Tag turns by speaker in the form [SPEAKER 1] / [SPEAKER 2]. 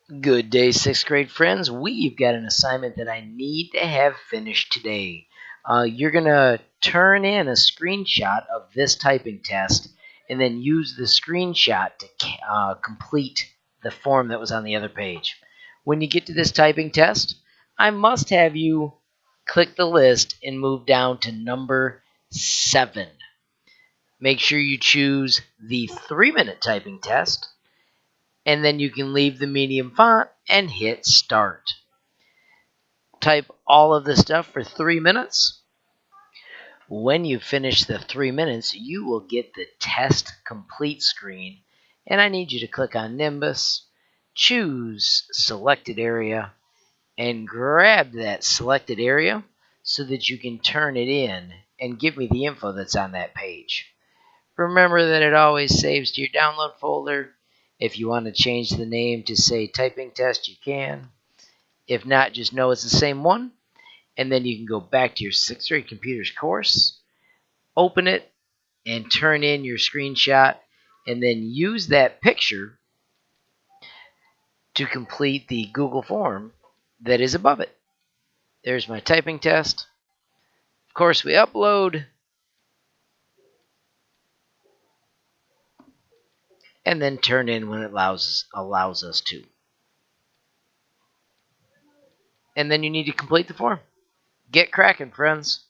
[SPEAKER 1] Good day, sixth grade friends. We've got an assignment that I need to have finished today. You're going to turn in a screenshot of this typing test and then use the screenshot to complete the form that was on the other page. When you get to this typing test, I must have you click the list and move down to number 7. Make sure you choose the 3-minute typing test, and then you can leave the medium font and hit start. Type all of this stuff for 3 minutes. When you finish the 3 minutes, you will get the test complete screen, and I need you to click on Nimbus, choose selected area, and grab that selected area so that you can turn it in and give me the info that's on that page. Remember that it always saves to your download folder. If you want to change the name to say typing test, you can. If not, just know it's the same one. And then you can go back to your 6th grade computers course, open it, and turn in your screenshot, and then use that picture to complete the Google form that is above it. There's my typing test. Of course, we upload, and then turn in when it allows us to. And then you need to complete the form. Get cracking, friends.